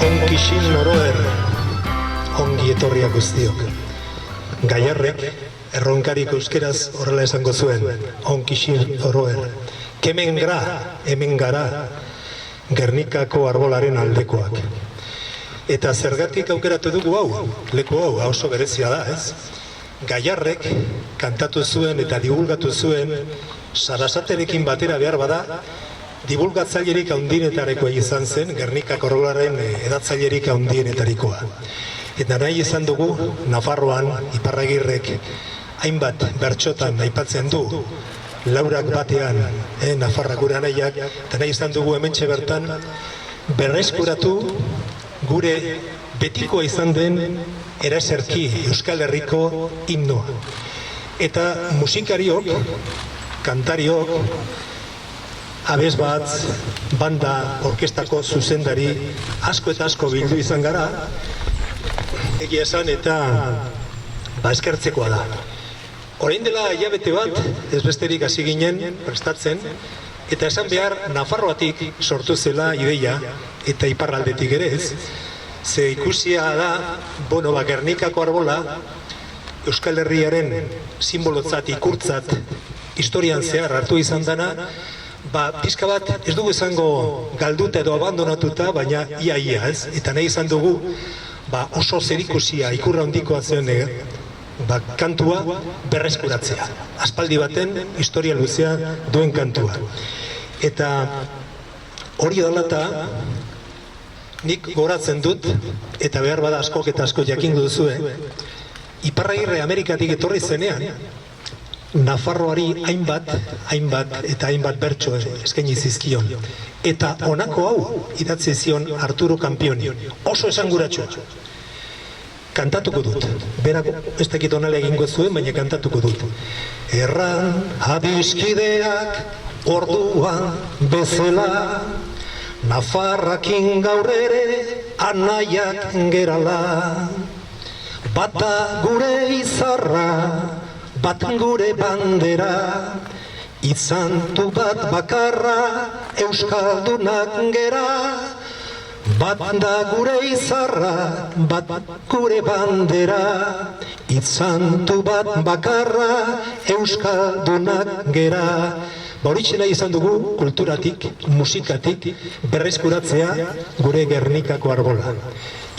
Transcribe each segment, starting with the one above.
Onkixin oroer, ongi etorriak guztiok. Gaiarrek, erronkarik euskeraz horrela esango zuen, onkixin oroer. Kemen gra, hemen gara, Gernikako arbolaren aldekoak. Eta zergatik aukeratu dugu hau, leku hau, oso berezia da, ez? Gaiarrek kantatu zuen eta divulgatu zuen, Sarasaterekin batera behar bada, divulgatzailerik haundienetarikoa izan zen, Gernikako arbolaren edatzailerik haundienetarikoa. Eta nahi izan dugu, Nafarroan, Iparragirrek, hainbat bertsotan aipatzen du, laurak batean, Nafarrak gure anaiak, eta nahi izan dugu hementxe bertan, berreskuratu gure betikoa izan den eraserki Euskal Herriko himnoa. Eta musikariok, kantariok, abez bat, banda, orkestako zuzendari, asko eta asko bildu izan gara, egia esan eta eskertzekoa da. Orain dela hilabete bat, ez besterik hasi ginen prestatzen, eta esan behar Nafarroatik sortu zela ideia, eta iparraldetik ere ez, ze ikusia da, Gernikako arbola, Euskal Herriaren simbolotzat, ikurtzat, historian zehar hartu izan dana, pizka bat ez dugu izango galduta edo abandonatuta, baina ia, ez? Eta nahi izan dugu, oso zerikusia ikurra handikoa zen kantua berreskuratzea. Aspaldi baten historia luzea duen kantua. Eta hori dalata, nik goratzen dut, eta behar bada askok eta asko jakin duzue, Iparragirre Amerikatik etorri zenean, Nafarroari hainbat bertso eskaini zizkion. Eta honako hau idatzi zion Arturo Campioni, oso esanguratsua. Kantatuko dut, berak ez dakit onale egingo zuen, baina kantatuko dut. Erran adiskideak orduan bezala, Nafarrakin gaur ere anaiak gerala. Bata gure izarra, bat gure bandera, izantu bat bakarra, euskaldunak gera. Bat da gure izarra, bat gure bandera, izantu bat bakarra, euskaldunak gera. Horitxe nahi izan dugu kulturatik, musikatik, berreskuratzea gure Gernikako arbola.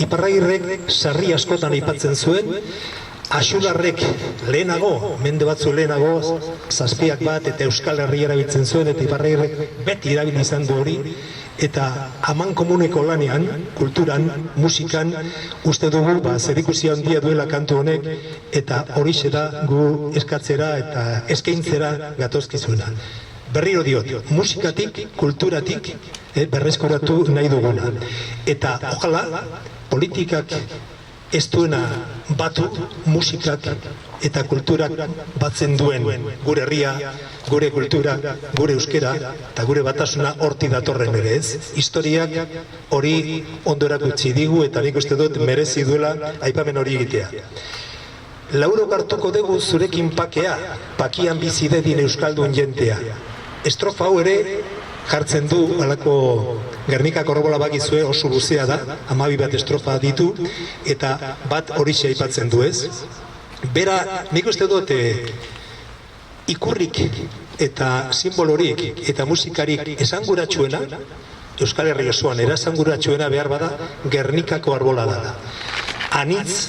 Iparragirrek sarri askotan aipatzen zuen, Axularrek lehenago, mende batzu lehenago, zazpiak bat eta Euskal Herria erabiltzen zuen, eta Iparragirrek beti erabili izan du hori, eta aman komuneko lanean, kulturan, musikan, uste dugu zerikusi handia duela kantu honek, eta horixe da gu eskatzera eta eskaintzera gatozkizuna. Berriro diot, musikatik, kulturatik berreskuratu nahi duguna. Eta ojala, politikak ez duena batu, musikak eta kulturak batzen duen gure herria, gure kultura, gure euskera eta gure batasuna horti datorren ere ez. Historiak hori ondorak utzi digu eta nik uste dut merezi duela aipamen hori egitea. Laurok hartuko dugu zurekin pakea, pakian bizi dedin euskaldun jentea. Estrofa hau ere jartzen du, alako Gernikako Arbola bakizue oso luzea da, 12 bat estrofa ditu, eta bat horixe aipatzen du ez. Bera, nik uste dut ikurrik eta simbolorik eta musikarik esanguratsuena, Euskal Herri osoan esanguratsuena behar bada Gernikako Arbola da. Anitz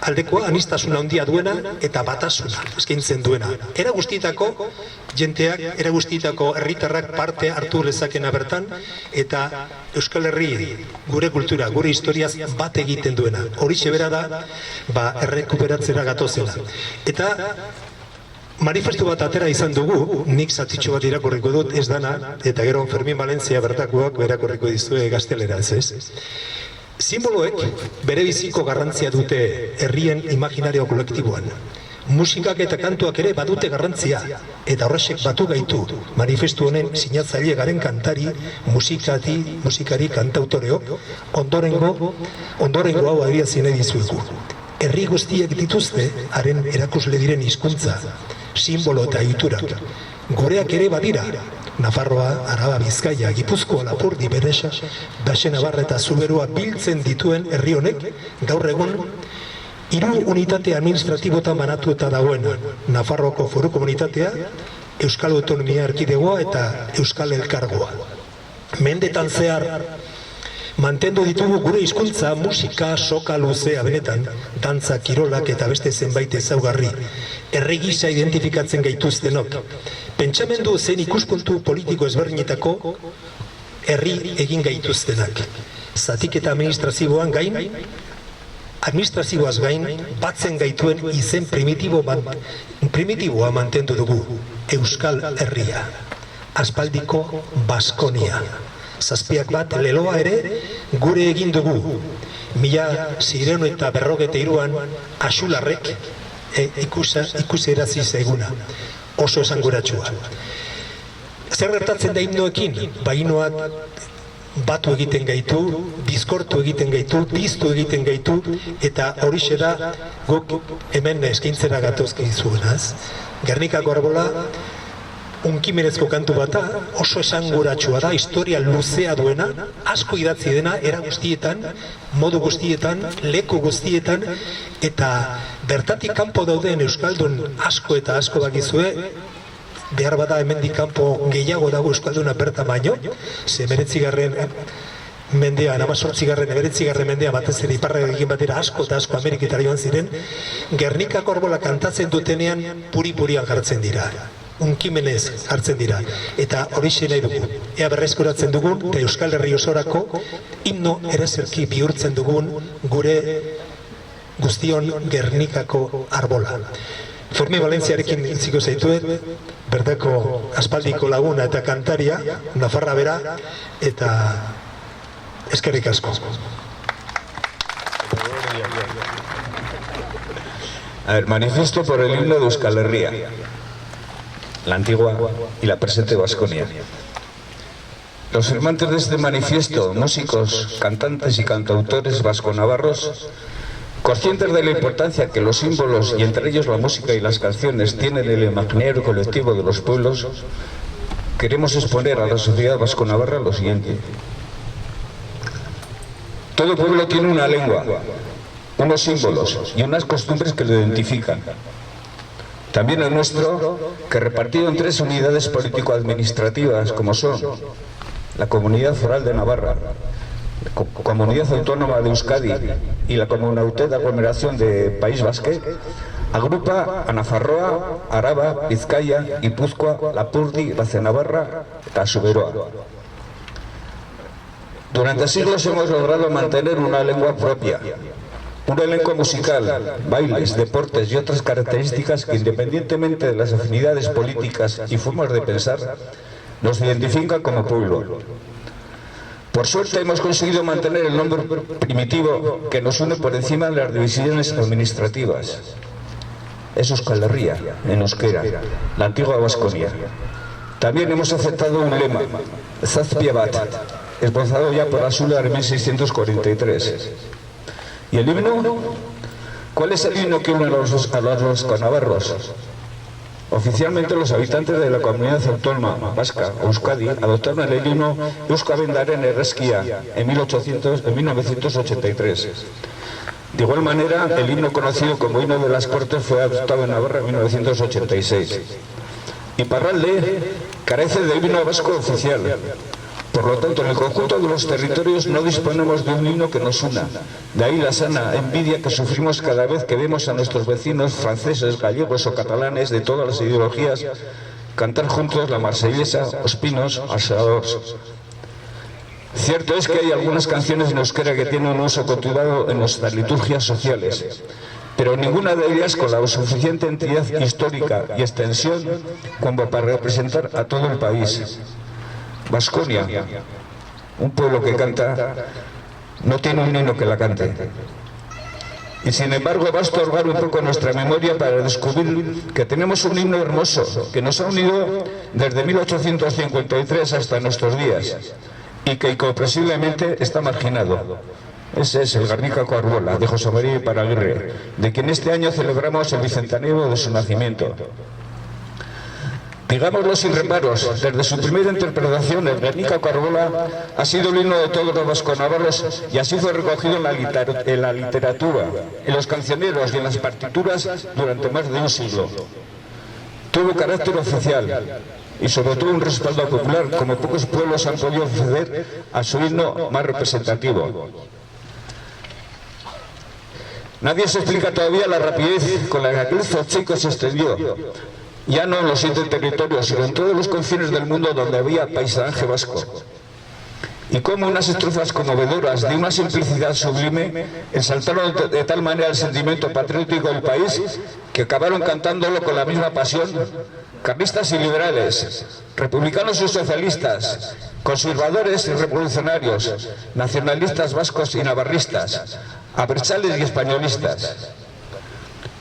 aldekoa, aniztasuna handia duena eta batasuna eskaintzen duena. Era guztietako jenteak, era guztietako herritarrak parte hartu lezakena bertan eta Euskal Herri, gure kultura, gure historiaz bat egiten duena. Horixe bera da, errekuperatzera gatozela. Eta manifestu bat atera izan dugu, nik zatitxo bat irakurriko dut ez dana, eta gero Fermin Valentzia bertakoak berakurriko dizue gaztelera ez. Simboloek bere biziko garrantzia dute herrien imaginario kolektiboan. Musikak eta kantuak ere badute garrantzia, eta horrexek batu gaitu manifestu honen sinatzaile garen kantari, musikari, kantautoreok, ondorengo hau adierazten nahi dizuegu. Herri guztiek dituzte haren erakusle diren hizkuntza, simbolo eta ohiturak. Gureak ere badira, Nafarroa, Araba, Bizkaia, Gipuzkoa, Lapurdi, Berexa, Baxe Navarra eta Zuberua biltzen dituen herri honek gaur egun 3 unitate administratibotan banatuta dagoen Nafarroako Foru Komunitatea, Euskal Autonomia Erkidegoa eta Euskal Elkargoa. Mendetan zehar mantendu ditugu gure hizkuntza, musika, soka luzea benetan, dantza, kirolak eta beste zenbait ezaugarri. Herri gisa identifikatzen gaituztenok. Pentsamendu zen ikuspuntu politiko ezberdinetako herri egin gaituztenak. Zatik eta administrazioaz gain, batzen gaituen izen primitiboa mantendu dugu. Euskal Herria. Aspaldiko Baskonia. 7 leloa ere gure egin dugu. 1953an Axularrek ikusi erazi zaiguna. Oso esanguratsua. Zer gertatzen da himnoekin? Himnoak batu egiten gaitu, bizkortu egiten gaitu, piztu egiten gaitu, eta horixe da guk hemen eskaintzera gatozki zuenaz. Gernikako Arbola unkimenezko kantu bata, oso esanguratsua da, historia luzea duena, asko idatzi dena, era guztietan, modu guztietan, leku guztietan, eta bertatik kanpo dauden Euskaldun asko eta asko bakizue, behar bada hemendik kanpo gehiago dago Euskalduna bertan baino, ze 19. mendean, 19. mendean batez ere iparrarekin batera asko eta asko Ameriketara joan ziren, Gernikako Arbola kantatzen dutenean puri-purian jartzen dira. Unkimenez hartzen dira, eta horixe nahi dugu. Ea berreskuratzen dugun, eta Euskal Herri osorako himno erezerki bihurtzen dugun gure guztion Gernikako Arbola. Fermin Valentziarekin intziko zaituet, berdeko aspaldiko laguna eta kantaria, Nafarra bera, eta eskerrik asko. Manifiesto por el himno de Euskal Herria, la antigua y la presente Baskonia. Los firmantes de este manifiesto, músicos, cantantes y cantautores vasco-navarros, conscientes de la importancia que los símbolos, y entre ellos la música y las canciones, tienen en el imaginario colectivo de los pueblos, queremos exponer a la sociedad vasco-navarra lo siguiente. Todo pueblo tiene una lengua, unos símbolos y unas costumbres que lo identifican. También el nuestro, que repartido en 3 unidades político-administrativas, como son la Comunidad Foral de Navarra, la Comunidad Autónoma de Euskadi y la Comunauté de Aglomeración de País Basque, agrupa a Nafarroa, Araba, Bizkaia, Gipuzkoa, Lapurdi, Baxe Navarra eta Zuberoa. Durante siglos hemos logrado mantener una lengua propia, un elenco musical, bailes, deportes y otras características que, independientemente de las afinidades políticas y formas de pensar, nos identifican como pueblo. Por suerte hemos conseguido mantener el nombre primitivo que nos une por encima de las divisiones administrativas. Es Euskal Herria, en euskera, la antigua Baskonia. También hemos aceptado un lema, Zazpia bat, esbozado ya por Axular en 1643. ¿Y el himno? ¿Cuál es el himno que une a los vasco-navarros? Oficialmente, los habitantes de la comunidad autónoma vasca, Euskadi, adoptaron el himno Euskabendaren Erreskia en 1983. De igual manera, el himno conocido como himno de las Cortes fue adoptado en Navarra en 1986. Iparralde carece de himno vasco oficial. Por lo tanto, en el conjunto de los territorios no disponemos de un himno que nos una. De ahí la sana envidia que sufrimos cada vez que vemos a nuestros vecinos franceses, gallegos o catalanes de todas las ideologías cantar juntos la marsellesa, Os Pinos, Asaors. Cierto es que hay algunas canciones en euskera que tienen un uso continuado en nuestras liturgias sociales, pero ninguna de ellas con la suficiente entidad histórica y extensión como para representar a todo el país. Baskonia, un pueblo que canta, no tiene un himno que la cante. Y sin embargo basta hurgar un poco nuestra memoria para descubrir que tenemos un himno hermoso que nos ha unido desde 1853 hasta nuestros días y que incomprensiblemente está marginado. Ese es el Garnica Arbola de José María Iparaguirre, de quien este año celebramos el bicentenario de su nacimiento. Digámoslo sin reparos, desde su primera interpretación, el Guernica Arbola ha sido el himno de todos los vasconavarros y así fue recogido en la literatura, en los cancioneros y en las partituras durante más de un siglo. Tuvo carácter oficial y sobre todo un respaldo popular, como pocos pueblos han podido acceder a su himno más representativo. Nadie se explica todavía la rapidez con la que aquel zochico se extendió, ya no en los 7 territorios, sino en todos los confines del mundo donde había paisaje vasco. Y como unas estrofas conmovedoras de una simplicidad sublime ensaltaron de tal manera el sentimiento patriótico del país que acabaron cantándolo con la misma pasión carlistas y liberales, republicanos y socialistas, conservadores y revolucionarios, nacionalistas vascos y navarristas, abertzales y españolistas.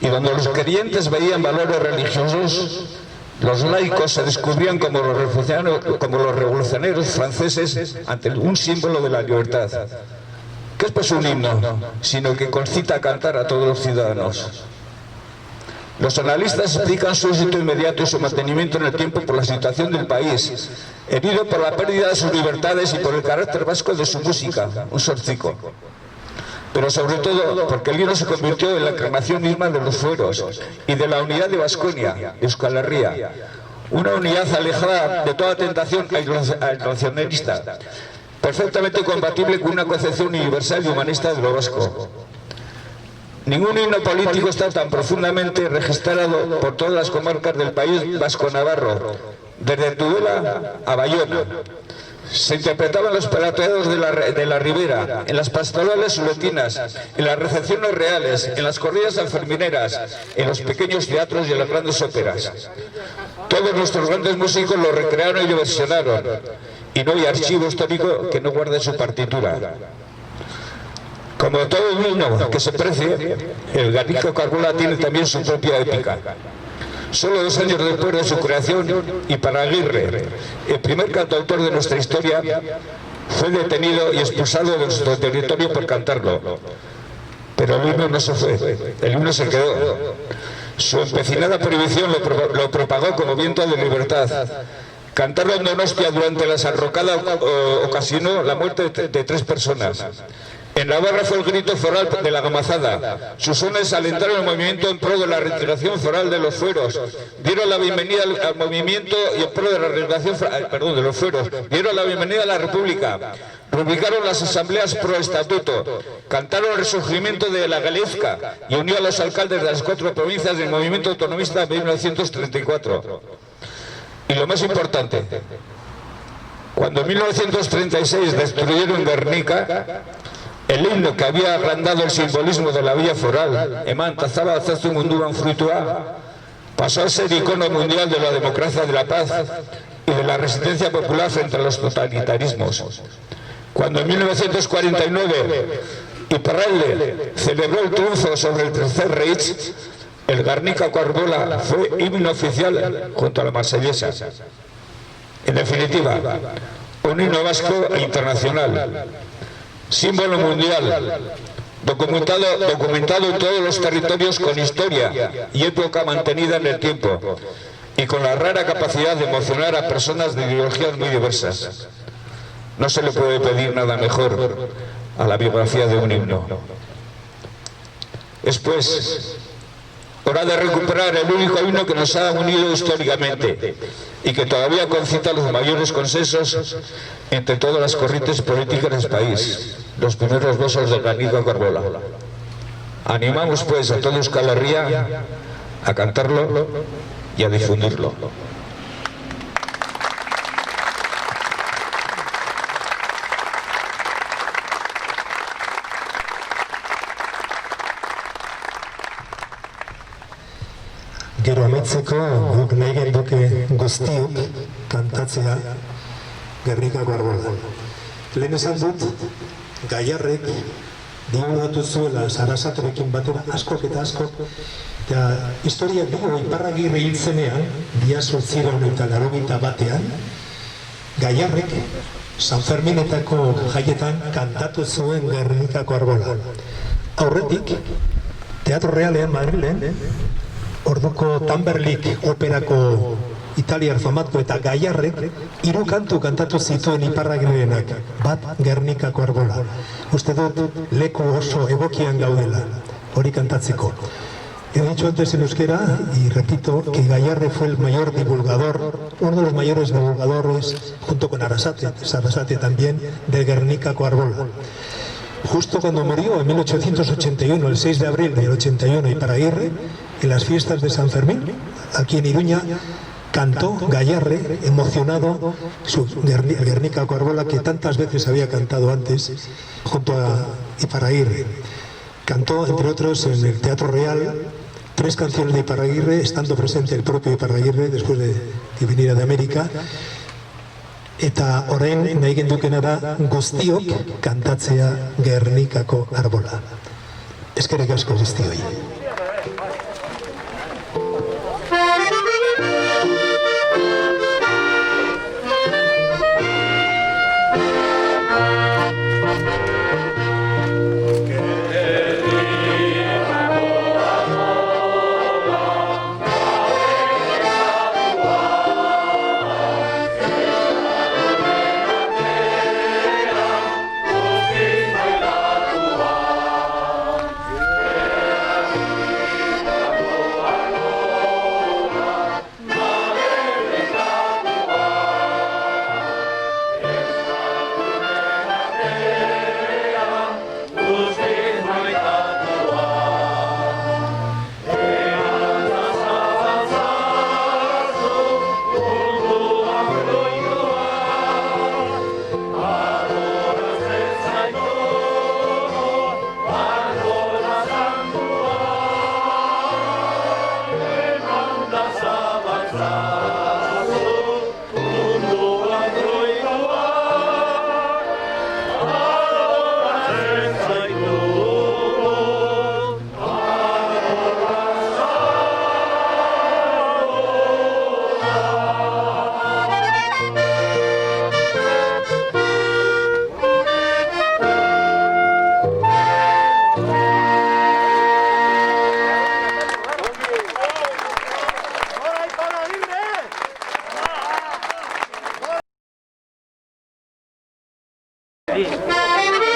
Y donde los creyentes veían valores religiosos, los laicos se descubrían como los revolucionarios franceses ante un símbolo de la libertad. ¿Qué es pues un himno? Sino que concita a cantar a todos los ciudadanos. Los analistas explican su éxito inmediato y su mantenimiento en el tiempo por la situación del país, herido por la pérdida de sus libertades y por el carácter vasco de su música, un sorcico. Pero sobre todo porque el himno se convirtió en la encarnación misma de los fueros y de la unidad de Baskonia, de Euskal Herria, una unidad alejada de toda tentación aislacionista, perfectamente compatible con una concepción universal y humanista de lo vasco. Ningún himno político está tan profundamente registrado por todas las comarcas del país vasco-navarro, desde Tudela a Bayona. Se interpretaban los palateados de la Ribera, en las pastorales suletinas, en las recepciones reales, en las corridas sanfermineras, en los pequeños teatros y en las grandes óperas. Todos nuestros grandes músicos lo recrearon y lo versionaron, y no hay archivo histórico que no guarde su partitura. Como todo himno que se precie, el Guernica Arbola tiene también su propia épica. Solo 2 años después de su creación, Iparaguirre, el primer cantautor de nuestra historia, fue detenido y expulsado de nuestro territorio por cantarlo. Pero el himno no se fue, el himno se quedó. Su empecinada prohibición lo propagó como viento de libertad. Cantarlo en Donostia durante la sanrocada ocasionó la muerte de 3 personas. En Navarra fue el grito foral de la gamazada. Sus sones alentaron el movimiento en pro de la reintegración foral de los fueros. Dieron la bienvenida al movimiento y en pro de la reintegración de los fueros. Dieron la bienvenida a la República. Rubricaron las asambleas pro estatuto. Cantaron el resurgimiento de la Galezca y unió a los alcaldes de las 4 provincias del movimiento autonomista de 1934. Y lo más importante, cuando en 1936 destruyeron Guernica, el himno que había agrandado el simbolismo de la vía foral, Eman Tazaba Zazu Munduan Frutua, pasó a ser icono mundial de la democracia, de la paz y de la resistencia popular frente a los totalitarismos. Cuando en 1949 Iparralde celebró el triunfo sobre el Tercer Reich, el Guernica Arbola fue himno oficial junto a la marsellesa. En definitiva, un himno vasco e internacional, símbolo mundial, documentado en todos los territorios con historia y época mantenida en el tiempo. y con la rara capacidad de emocionar a personas de ideologías muy diversas. No se le puede pedir nada mejor a la biografía de un himno. Es pues hora de recuperar el único himno que nos ha unido históricamente y que todavía concita los mayores consensos entre todas las corrientes políticas del país, los primeros versos de Guernica Carbola. Animamos pues a toda Euskal Herria a cantarlo y a difundirlo. Gero amaitzeko guk nahi genduke guztiok kantatzea Gernikako Arbola. Lehen esan dut, Gaiarrek dibulgatu zuela Sarasaterekin batera askok eta askok, eta historiak dugu Iparragirre hil zenean, 1881 Gaiarrek San Ferminetako jaietan kantatu zuen Gernikako Arbola. Aurretik, Teatro Realean Madrilen, orduko Tamberlik operako italiar famatko eta Gaiarrek 3 kantu kantatu zituen Iparragirrenak, bat Gernikako Arbola. Uste dut leku oso egokian gaudela hori kantatzeko. He dicho antes en euskera, y repito, que Gaiarre fue el mayor divulgador, uno de los mayores divulgadores, junto con Sarasate también, de Gernikako Arbola. Justo cuando murió, en 1881, el 6 de abril del 81, Iparragirre, en las fiestas de San Fermín, aquí en Iruña, cantó Gaiarre, emocionado, el Gernikako Arbola, que tantas veces había cantado antes, junto a Iparragirre. Cantó, entre otros, en el Teatro Real, 3 canciones de Iparragirre, estando presente el propio Iparragirre, después de que viniera de América. Eta orain nahi gendukena da guztiok kantatzea Gernikako Arbola. Eskerrik asko guztioi. Sí.